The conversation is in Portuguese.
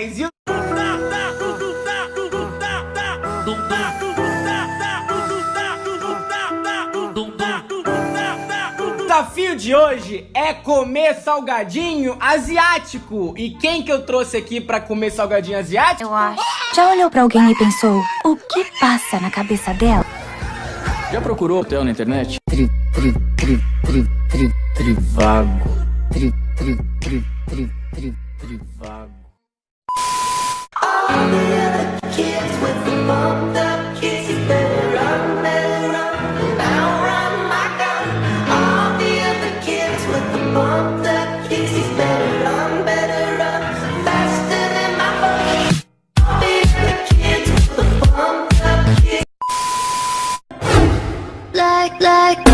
mais. E o desafio de hoje é comer salgadinho asiático. E quem que eu trouxe aqui pra comer salgadinho asiático? Eu acho. Já olhou pra alguém e pensou, o que passa na cabeça dela? Já procurou hotel na internet? Trivago. Trivago. Like